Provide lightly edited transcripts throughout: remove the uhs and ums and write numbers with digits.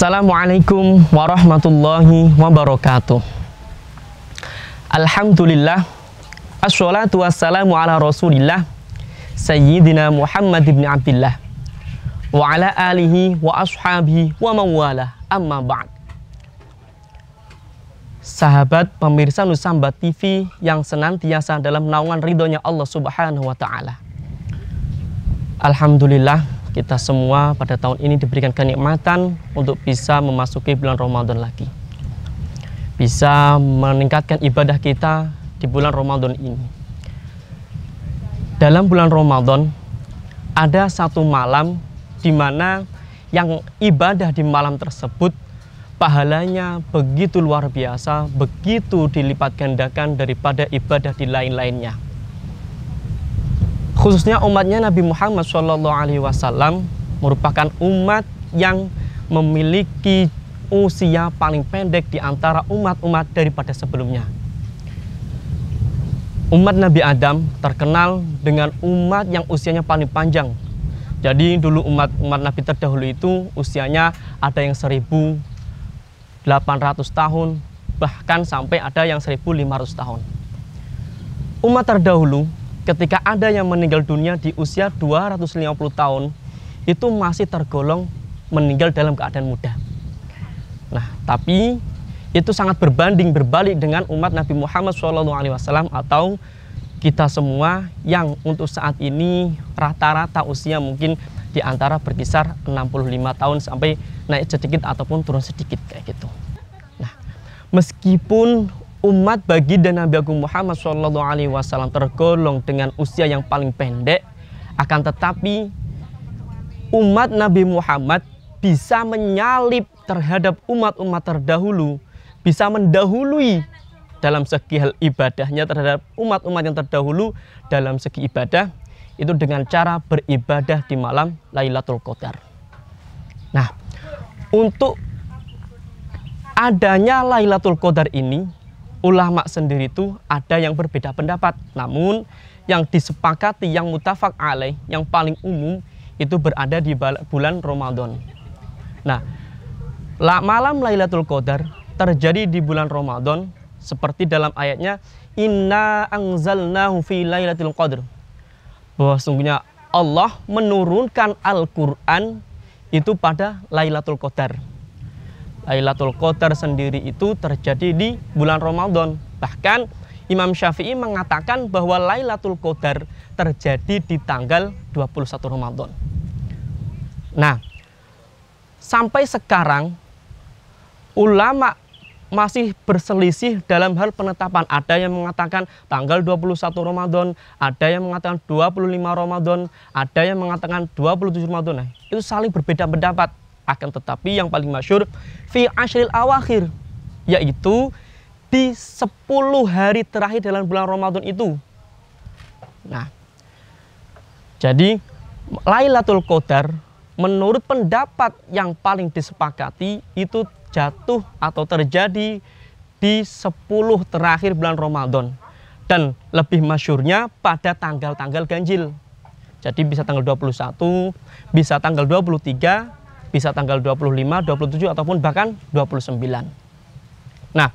Assalamualaikum warahmatullahi wabarakatuh. Alhamdulillah, assalatu wassalamu ala rasulillah Sayyidina Muhammad ibn Abdillah wa ala alihi wa ashabihi wa mawalah, amma ba'd. Sahabat pemirsa Nusamba TV yang senantiasa dalam naungan ridhonya Allah Subhanahu wa ta'ala. Alhamdulillah, kita semua pada tahun ini diberikan kenikmatan untuk bisa memasuki bulan Ramadan lagi. Bisa meningkatkan ibadah kita di bulan Ramadan ini. Dalam bulan Ramadan ada satu malam di mana yang ibadah di malam tersebut pahalanya begitu luar biasa, begitu dilipat gandakan daripada ibadah di lain-lainnya. Khususnya umatnya Nabi Muhammad SAW merupakan umat yang memiliki usia paling pendek di antara umat-umat daripada sebelumnya. Umat Nabi Adam terkenal dengan umat yang usianya paling panjang. Jadi dulu umat Nabi terdahulu itu usianya ada yang 1800 tahun, bahkan sampai ada yang 1500 tahun. Umat terdahulu ketika ada yang meninggal dunia di usia 250 tahun, itu masih tergolong meninggal dalam keadaan muda. Nah, tapi itu sangat berbalik dengan umat Nabi Muhammad SAW atau kita semua yang untuk saat ini rata-rata usia mungkin di antara berkisar 65 tahun sampai naik sedikit ataupun turun sedikit kayak gitu. Nah, meskipun umat baginda Nabi Agung Muhammad SAW tergolong dengan usia yang paling pendek, akan tetapi umat Nabi Muhammad bisa menyalip terhadap umat-umat terdahulu, bisa mendahului dalam segi hal ibadahnya terhadap umat-umat yang terdahulu dalam segi ibadah, itu dengan cara beribadah di malam Lailatul Qadar. Nah, untuk adanya Lailatul Qadar ini, ulama sendiri itu ada yang berbeda pendapat. Namun yang disepakati, yang mutafak alaih, yang paling umum itu berada di bulan Ramadan. Nah, malam Lailatul Qadar terjadi di bulan Ramadan seperti dalam ayatnya, Inna anzalnahu fi Lailatul Qadar. Bahwa sungguhnya Allah menurunkan Al-Quran itu pada Lailatul Qadar. Lailatul Qadar sendiri itu terjadi di bulan Ramadan. Bahkan Imam Syafi'i mengatakan bahwa Lailatul Qadar terjadi di tanggal 21 Ramadan. Nah, sampai sekarang ulama masih berselisih dalam hal penetapan. Ada yang mengatakan tanggal 21 Ramadan, ada yang mengatakan 25 Ramadan, ada yang mengatakan 27 Ramadan. Nah, itu saling berbeda pendapat. Akan tetapi yang paling masyhur fi ashril awakhir, yaitu di 10 hari terakhir dalam bulan Ramadan itu. Nah, jadi Lailatul Qadar menurut pendapat yang paling disepakati itu jatuh atau terjadi di 10 terakhir bulan Ramadan, dan lebih masyhurnya pada tanggal-tanggal ganjil. Jadi bisa tanggal 21, bisa tanggal 23, bisa tanggal 25, 27, ataupun bahkan 29. Nah,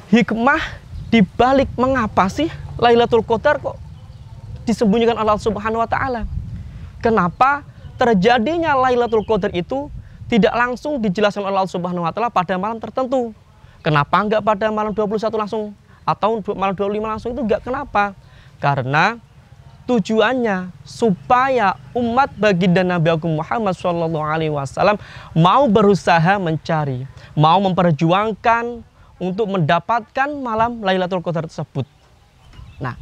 hikmah dibalik mengapa sih Lailatul Qadar kok disembunyikan Allah Subhanahu wa ta'ala? Kenapa terjadinya Lailatul Qadar itu tidak langsung dijelaskan Allah Subhanahu wa ta'ala pada malam tertentu? Kenapa enggak pada malam 21 langsung? Atau malam 25 langsung? Itu enggak. Kenapa? Karena tujuannya supaya umat baginda Nabi Agung Muhammad SAW mau berusaha mencari, mau memperjuangkan untuk mendapatkan malam Lailatul Qadar tersebut. Nah,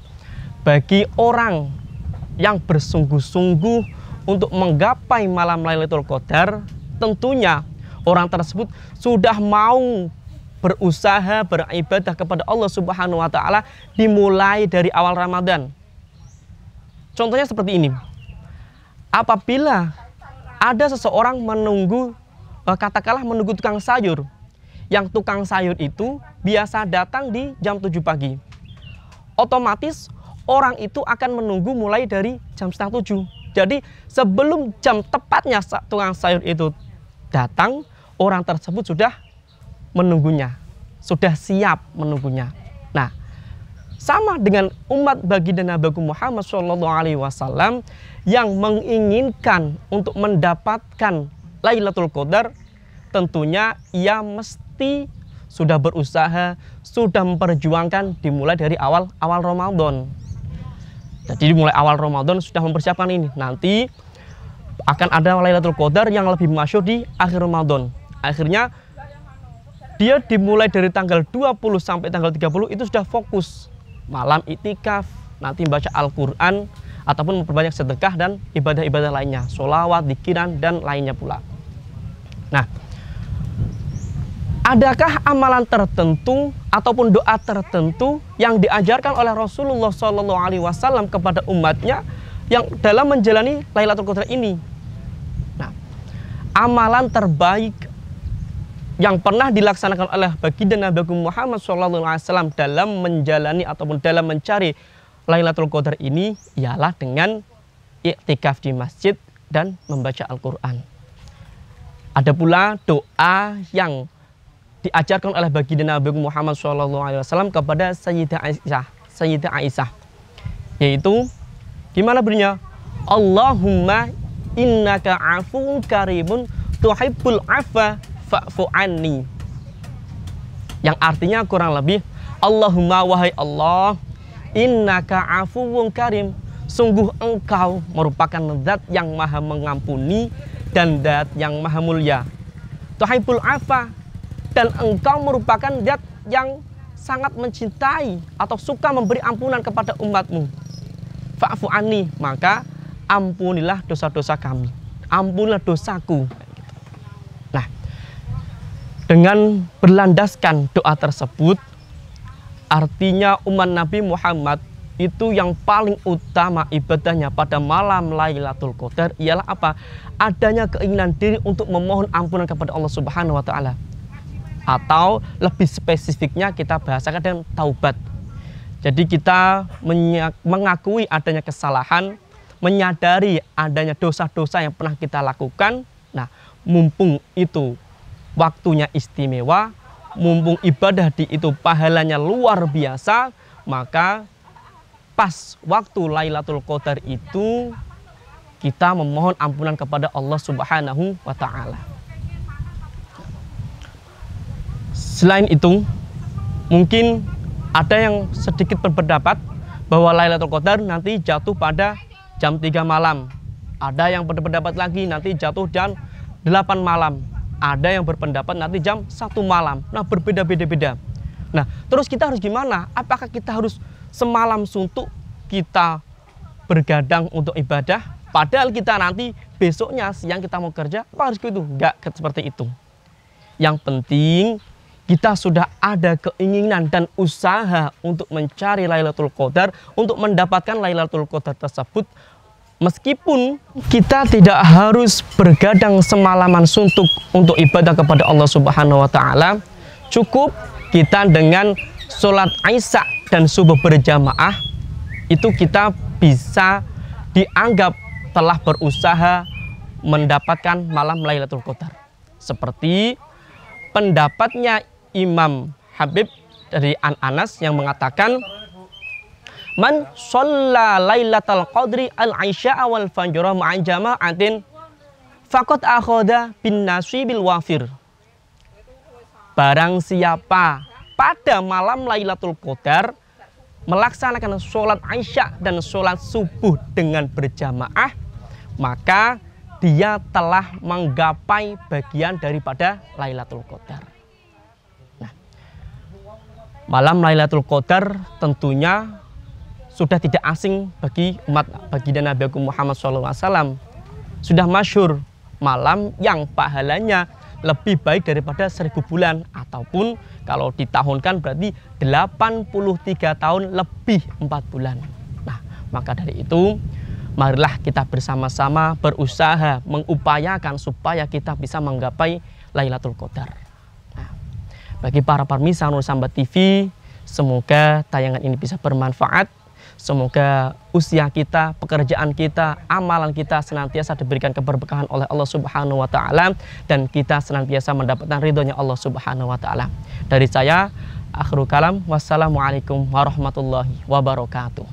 bagi orang yang bersungguh-sungguh untuk menggapai malam Lailatul Qadar, tentunya orang tersebut sudah mau berusaha beribadah kepada Allah Subhanahu wa ta'ala dimulai dari awal Ramadan. Contohnya seperti ini. Apabila ada seseorang menunggu, katakanlah menunggu tukang sayur. Yang tukang sayur itu biasa datang di jam 7 pagi. Otomatis orang itu akan menunggu mulai dari jam setengah 7. Jadi sebelum jam tepatnya tukang sayur itu datang, orang tersebut sudah menunggunya, sudah siap menunggunya. Nah, sama dengan umat baginda Nabi Muhammad SAW yang menginginkan untuk mendapatkan Lailatul Qadar, tentunya ia mesti sudah berusaha, sudah memperjuangkan dimulai dari awal Ramadan. Jadi dimulai awal Ramadan sudah mempersiapkan ini. Nanti akan ada Lailatul Qadar yang lebih masyhur di akhir Ramadan. Akhirnya dia dimulai dari tanggal 20 sampai tanggal 30 itu sudah fokus malam itikaf, nanti baca Al-Quran ataupun memperbanyak sedekah dan ibadah-ibadah lainnya, sholawat, dzikiran dan lainnya pula. Nah, adakah amalan tertentu ataupun doa tertentu yang diajarkan oleh Rasulullah SAW kepada umatnya yang dalam menjalani Lailatul Qadar ini? Nah, amalan terbaik yang pernah dilaksanakan oleh baginda Nabi Muhammad SAW dalam menjalani ataupun dalam mencari Lailatul Qadar ini ialah dengan iktikaf di masjid dan membaca Al-Quran. Ada pula doa yang diajarkan oleh baginda Nabi Muhammad SAW kepada Sayyidah Aisyah, yaitu gimana bunyinya? Allahumma innaka afuwun karimun tuhibbul afwa fa'fu anni. Yang artinya kurang lebih, Allahumma wahai Allah, innaka afuwun karim, sungguh engkau merupakan zat yang maha mengampuni dan zat yang maha mulia. Tuhibbul afwa, dan engkau merupakan zat yang sangat mencintai atau suka memberi ampunan kepada umatmu. Fa'fu anni, maka ampunilah dosa-dosa kami, ampunilah dosaku. Nah, dengan berlandaskan doa tersebut, artinya umat Nabi Muhammad itu yang paling utama ibadahnya pada malam Lailatul Qadar ialah apa? Adanya keinginan diri untuk memohon ampunan kepada Allah Subhanahu wa Ta'ala. Atau lebih spesifiknya kita bahasakan dengan taubat. Jadi kita mengakui adanya kesalahan, menyadari adanya dosa-dosa yang pernah kita lakukan. Nah, mumpung itu waktunya istimewa, mumpung ibadah di itu pahalanya luar biasa, maka pas waktu Lailatul Qadar itu kita memohon ampunan kepada Allah Subhanahu wa Ta'ala. Selain itu, mungkin ada yang sedikit berpendapat bahwa Lailatul Qadar nanti jatuh pada jam 3 malam. Ada yang berpendapat lagi nanti jatuh jam 8 malam. Ada yang berpendapat nanti jam 1 malam. Nah, berbeda-beda. Nah, terus kita harus gimana? Apakah kita harus semalam suntuk kita bergadang untuk ibadah? Padahal kita nanti besoknya siang kita mau kerja, apa harus gitu? Enggak seperti itu. Yang penting kita sudah ada keinginan dan usaha untuk mencari Lailatul Qadar, untuk mendapatkan Lailatul Qadar tersebut. Meskipun kita tidak harus bergadang semalaman suntuk untuk ibadah kepada Allah Subhanahu wa Ta'ala, cukup kita dengan sholat Isya dan subuh berjamaah, itu kita bisa dianggap telah berusaha mendapatkan malam Lailatul Qadar. Seperti pendapatnya Imam Habib dari Anas yang mengatakan, man shalla lailatal qadri al-isya wal fajr ma'an jama'atin faqad akhadha bin nasibil wafir. Barang siapa pada malam Lailatul Qadar melaksanakan sholat Isya dan sholat subuh dengan berjamaah, maka dia telah menggapai bagian daripada Lailatul Qadar. Nah, malam Lailatul Qadar tentunya sudah tidak asing bagi umat baginda Nabi Muhammad SAW. Sudah masyhur malam yang pahalanya lebih baik daripada 1000 bulan, ataupun kalau ditahunkan berarti 83 tahun lebih 4 bulan. Nah, maka dari itu marilah kita bersama-sama berusaha mengupayakan supaya kita bisa menggapai Lailatul Qadar. Nah, bagi para pemirsa Nur Sambat TV, semoga tayangan ini bisa bermanfaat. Semoga usia kita, pekerjaan kita, amalan kita senantiasa diberikan keberkahan oleh Allah Subhanahu wa taala dan kita senantiasa mendapatkan ridhonya Allah Subhanahu wa taala. Dari saya, akhirul kalam, wassalamualaikum warahmatullahi wabarakatuh.